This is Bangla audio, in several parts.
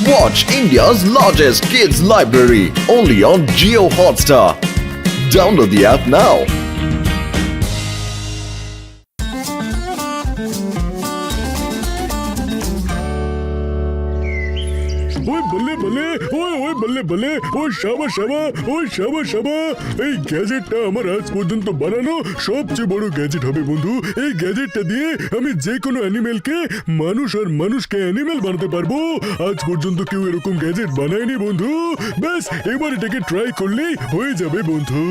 Watch India's largest kids library only on Jio Hotstar. Download the app now. ওই বলে বলে ওই বলে বলে ওই শাবা শাবা ওই শাবা শাবা এই গ্যাজেটটা আমার আজ পর্যন্ত বানানো সবচেয়ে বড় গ্যাজেট হবে বন্ধু। এই গ্যাজেটটা দিয়ে আমি যে কোনো অ্যানিমেলকে মানুষ আর মানুষকে অ্যানিমেল বানাতে পারবো। আজ পর্যন্ত কেউ এরকম গ্যাজেট বানায়নি বন্ধু। ব্যাস এবার এটাকে ট্রাই করলেই হয়ে যাবে বন্ধু।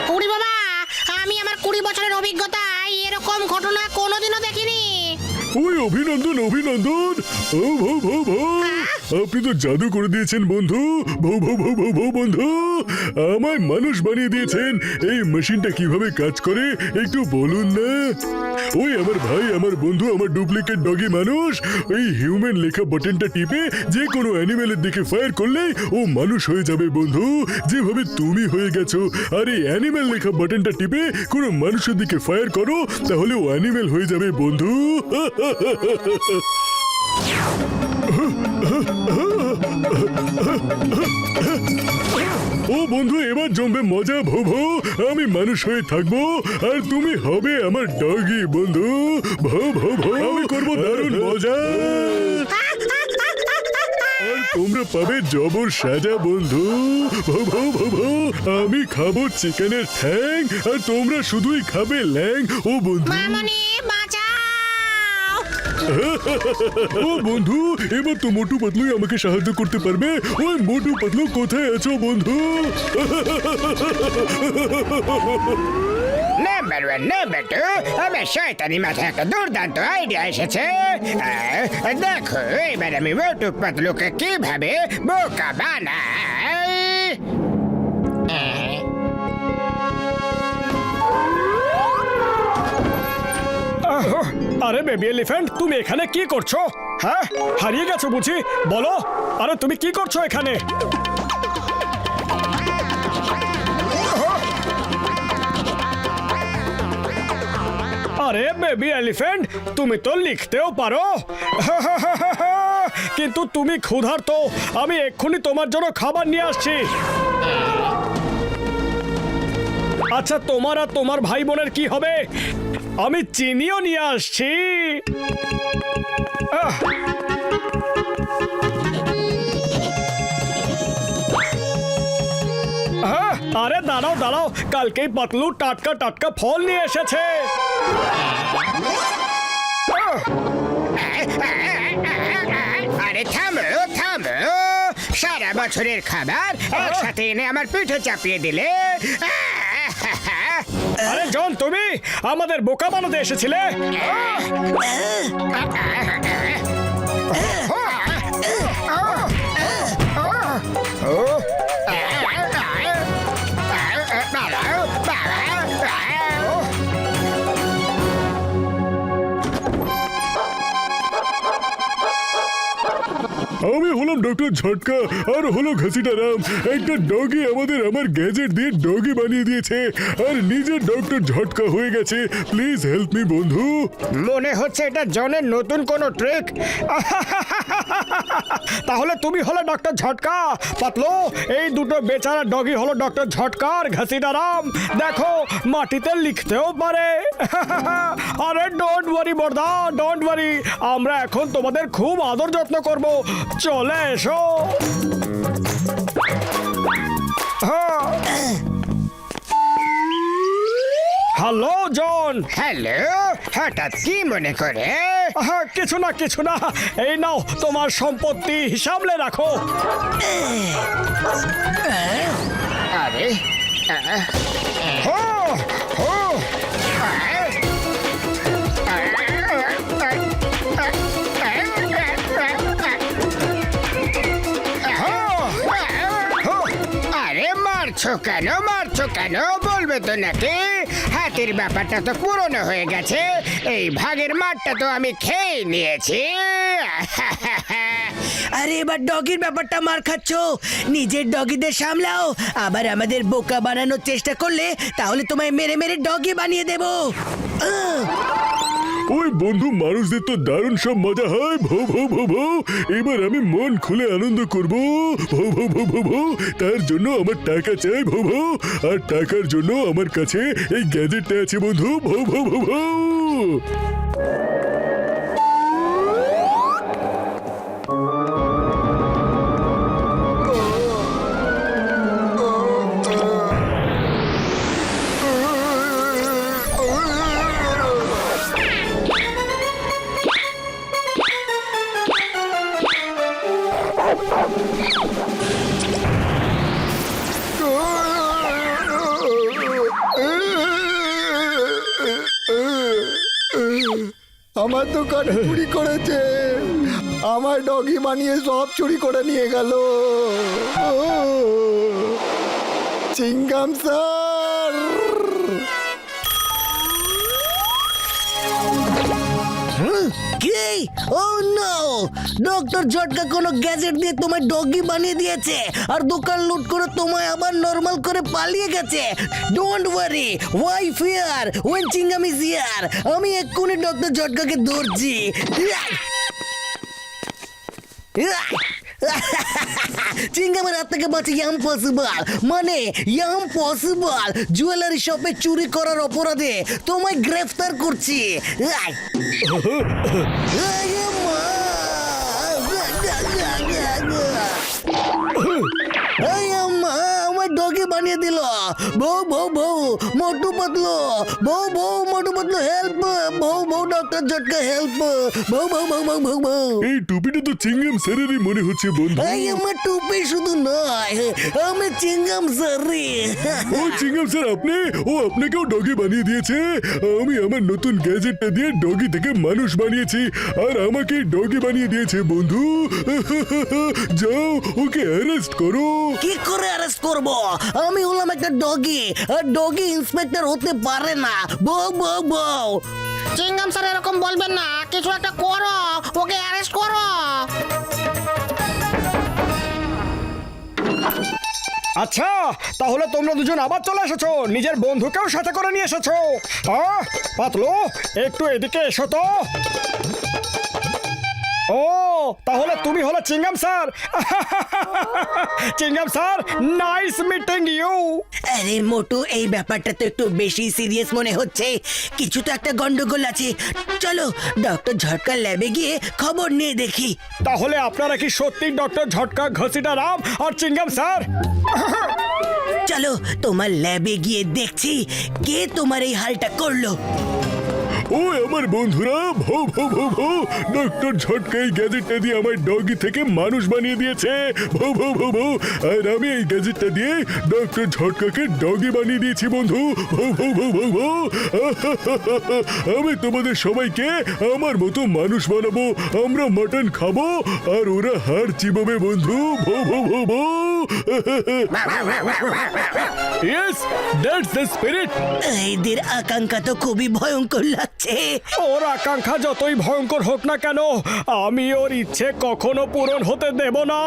কুড়ি বাবা, আমি আমার 20 বছরের অভিজ্ঞতায় এরকম ঘটনা কোনোদিনও দেখিনি। ওই অভিনন্দন অভিনন্দন। ও ভৌ ভৌ ভৌ, আপনি তো জাদু করে দিয়েছেন বন্ধু। ভৌ ভৌ ভৌ ভৌ ভৌ বন্ধু, আমায় মানুষ বানিয়ে দিয়েছেন। এই মেশিনটা কিভাবে কাজ করে একটু বলুন না। ওই আমার ভাই, আমার বন্ধু, আমার ডুপ্লিকেট ডগি মানুষ এই হিউম্যান লেখা বাটনটা টিপে যে কোনো অ্যানিমেলের দিকে ফায়ার করলেই ও মানুষ হয়ে যাবে বন্ধু, যেভাবে তুমি হয়ে গেছো। আর এই অ্যানিমেল লেখা বাটনটা টিপে কোনো মানুষের দিকে ফায়ার করো, তাহলে ও অ্যানিমেল হয়ে যাবে বন্ধু। ও বন্ধু, এবার জমবে মজা। ভো ভো, আমি মানুষ হয়ে থাকবো আর তুমি হবে আমার ডগি বন্ধু। ভো ভো ভো, আমি করবো দারুণ মজা আর তোমরা পাবে জবর সাজা বন্ধু। ভো ভো ভো ভো, আমি খাবো চিকেনের ঠ্যাং আর তোমরা শুধুই খাবে ল্যাং। ও বন্ধু, মামনি বাঁচাও। ও বন্ধু, এবার তো মোটু পাতলুই আমাকে সাহায্য করতে পারবে। ওই মোটু পাতলু কোথায় আছো বন্ধু? নাম্বার ওয়ান নাম্বার টু, আমার শয়তানি মাথায় একটা দুর্দান্ত আইডিয়া এসেছে। দেখো এবার আমি মোটু পাতলুকে কিভাবে বোকা বানাই। আরে বেবি এলিফ্যান্ট, তুমি এখানে কি করছো? হ্যাঁ, হারিয়ে গেছো বুঝি? বলো, আরে তুমি কি করছো এখানে? আরে বেবি এলিফ্যান্ট, তুমি তো লিখতেও পারো। কিন্তু তুমি ক্ষুধার্ত। আমি এক্ষুনি তোমার জন্য খাবার নিয়ে আসছি। আচ্ছা, তোমার আর তোমার ভাই বোনের কি হবে? আমি চিনিও নিয়ে আসছি। আরে দাঁড়াও দাঁড়াও, কালকেই পাতলু টাটকা টাটকা ফল নিয়ে এসেছে। আরে থামো থামো, সারা বছরের খাবার একসাথে এনে আমার পিঠে চাপিয়ে দিলে। আরে জন, তুমি আমাদের বোকা বানাতে এসেছিলে। আমি হলাম ডক্টর ঝটকা আর হলো ঘসিটা রাম। একটা ডগি আমার গ্যাজেট দিয়ে ডগি বানিয়ে দিয়েছে আর নিজে ডক্টর ঝটকা হয়ে গেছে। প্লিজ হেল্প মি বন্ধু। মনে হচ্ছে এটা জনের নতুন কোনো ট্রিক। তাহলে তুমি হলো ডক্টর ঝটকা। পাতলু, এই দুটো বেচারা ডগি হলো ডক্টর ঝটকার ঘসিটারাম। দেখো, মাটিতে লিখতেও পারে। আরে don't worry Borda, don't worry, আমরা এখন তোমাদের খুব আদর যত্ন করব। চলে এসো। হ্যালো জন। হ্যালো, হঠাৎ কি মনে করে? কিছু না কিছু না, এই নাও তোমার সম্পত্তি, হিসাবলে রাখো। আরে হো হো, আরে মারছো কেন, মারছো কেন বলবে তো নাকি? হাতির ব্যাপারটা তো পুরনো হয়ে গেছে। এই ভাগের মাঠটা তো আমি খেয়ে নিয়েছি। আরে এবার ডগির ব্যাপারটা মার খাচ্ছ, নিজের ডগিদের সামলাও, আবার আমাদের বোকা বানানোর চেষ্টা করলে তাহলে তোমায় মেরে মেরে ডগি বানিয়ে দেবো। ওই বন্ধু মানুষদের তো দারুণ সব মজা হয়। ভো ভো ভো ভো, এবার আমি মন খুলে আনন্দ করব। ভো ভো ভো ভো ভো, তার জন্য আমার টাকা চাই ভো ভো, আর টাকার জন্য আমার কাছে এই গ্যাজেটটা আছে বন্ধু। ভো ভো ভো ভো। আমার দোকান চুরি করেছে, আমার ডগি বানিয়ে সব চুরি করে নিয়ে গেল। চিংগাম স্যার, কি? ও নো, ডক্টর ঝটকা কোনো গ্যাজেট দিয়ে তোমায় ডগি বানিয়ে দিয়েছে আর দোকান লুট করে তোমায় আবার নরমাল করে পালিয়ে গেছে। Don't worry, why fear when Chingam is here. আমি এক্ষুনি ডক্টর ঝটকাকে ধরছি। চিংগামের হাত থেকে বাঁচা ইম্পসিবল, মানে ইম্পসিবল। জুয়েলারি শপে চুরি করার অপরাধে তোমায় গ্রেফতার করছি। আমার ডগে বানিয়ে দিল। বউ বউ বউ মোটু পাতলো, বউ বউ মোটু পাতলো হেল্প, বউ বউ ডক্টর ঝটকা হেল্প, বউ বউ বউ বউ বউ বউ। এই টুপিটা তো চিংগাম স্যারেরই মনে হচ্ছে বন্ধু। এই আমার টুপি শুধু নয়, আমি চিংগাম স্যারই। ও চিংগাম স্যার আপনি? ও আপনাকেও ডগি বানিয়ে দিয়েছে। আমি আমার নতুন গ্যাজেটটা দিয়ে ডগি থেকে মানুষ বানিয়েছি, আর আমাকে ডগি বানিয়ে দিয়েছে বন্ধু। যাও ওকে অ্যারেস্ট করো। কি করে অ্যারেস্ট করব? আমি হলাম একটা ডগি, আর ডগি ইন্সপেক্টর হতে পারে না। বউ বউ বউ। চিংগাম স্যার এরকম বলবেন না, কিছু একটা করো, ওকে অ্যারেস্ট করো। আচ্ছা, তাহলে তোমরা দুজন আবার চলে এসেছো, নিজের বন্ধুকেও সাথে করে নিয়ে এসেছো। পাতলু, একটু এদিকে এসো তো। ও, তাহলে তুমি হলো Chingam sir. Chingam sir, nice meeting you. আরে মোটু, এই ব্যাপারটা তো একটু বেশি সিরিয়াস মনে হচ্ছে, কিছু তো একটা গন্ডগোল আছে। চলো ডক্টর ঝটকার ল্যাবে গিয়ে খবর নিয়ে দেখি। তাহলে আপনারা কি সত্যি ডক্টর ঝটকা, ঘসিটা রাম আর চিংগাম স্যার? চলো তোমার ল্যাবে গিয়ে দেখছি কে তোমার এই হালটা করলো। ও আমার বন্ধুরা, ভো ভো ভো ভো, ডক্টর ঝটকা এই গ্যাজেটটা দিয়ে আমার ডগি থেকে মানুষ বানিয়ে দিয়েছে। ভো ভো ভো ভো, আর আমি এই গ্যাজেটটা দিয়ে ডক্টর ঝটকাকে ডগি বানিয়ে দিয়েছি বন্ধু। ভো ভো ভো ভো ভো। আমি তোমাদের সবাইকে আমার মতো মানুষ বানাবো, আমরা মাটন খাবো আর ওরা হাড় চিবাবে বন্ধু। ভো ভো ভো ভো। Yes, that's the spirit. এদের আকাঙ্ক্ষা তো খুবই ভয়ঙ্কর লাগছে। ওর আকাঙ্ক্ষা যতই ভয়ঙ্কর হোক না কেন, আমি ওর ইচ্ছে কখনো পূরণ হতে দেব না।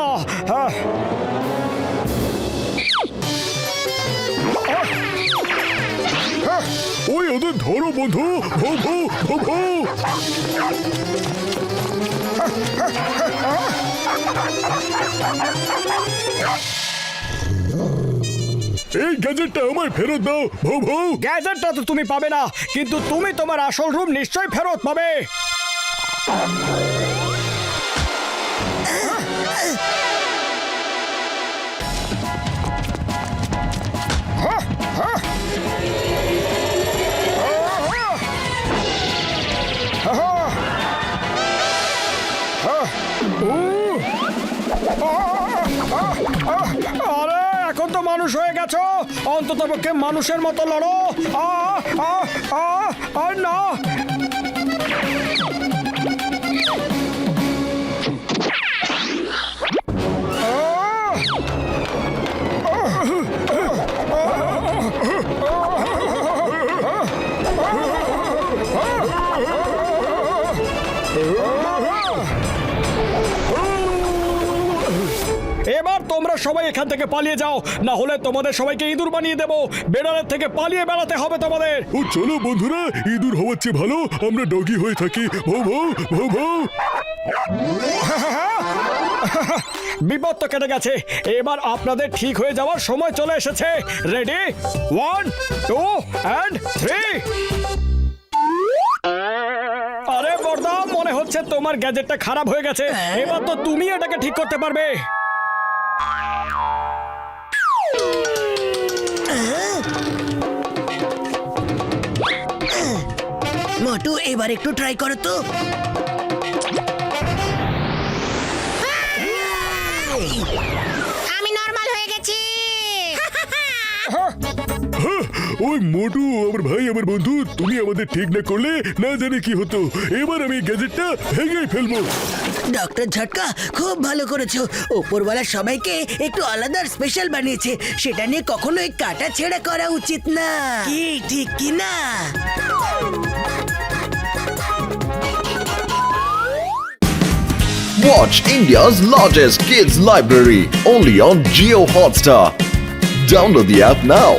ওই ওদের ধরো বন্ধু। ভো ভো ভো ভো। এই গ্যাজেটটা আমায় ফেরত দাও। ভো ভো। গ্যাজেটটা তো তুমি পাবে না, কিন্তু তুমি তোমার আসল রূপ নিশ্চয়ই ফেরত পাবে। আরে এখন তো মানুষ হয়ে গেছো, অন্তত পক্ষে মানুষের মতো লড়ো। আর না, এবার তোমরা সবাই এখান থেকে পালিয়ে যাও, না হলে তোমাদের সবাইকে ইঁদুর বানিয়ে দেবো। বেড়ালের থেকে পালিয়ে বেড়াতে হবে তোমাদের। ও চলো বন্ধুরা, ইঁদুর হওয়ার চেয়ে ভালো আমরা ডগি হয়ে থাকি। ভৌ ভৌ ভৌ ভৌ। বিপদ তো কেটে গেছে, এবার আপনাদের ঠিক হয়ে যাওয়ার সময় চলে এসেছে। Ready, 1 2 and 3। আরে বর্দা, মনে হচ্ছে তোমার গ্যাজেটটা খারাপ হয়ে গেছে। এবার তো তুমি এটাকে ঠিক করতে পারবে। মোটু এবার একটু ট্রাই করো তো। আমি নর্মাল হয়ে গেছি। ওই মোটু আমার ভাই, আমার বন্ধু, তুমি আমাদের ঠিক না করলে না জানি কি হতো। এবার আমি গ্যাজেটটা ভেঙে ফেলবো। ডক্টর ঝটকা খুব ভালো করেছো। ওপরওয়ালা সবাইকে একটু আলাদা স্পেশাল বানিয়েছে, সেটা নিয়ে কখনোই কাটা ছেঁড়া করা উচিত না। কি ঠিক কি না? Watch India's largest kids library only on Geo Hotstar. Download the app now.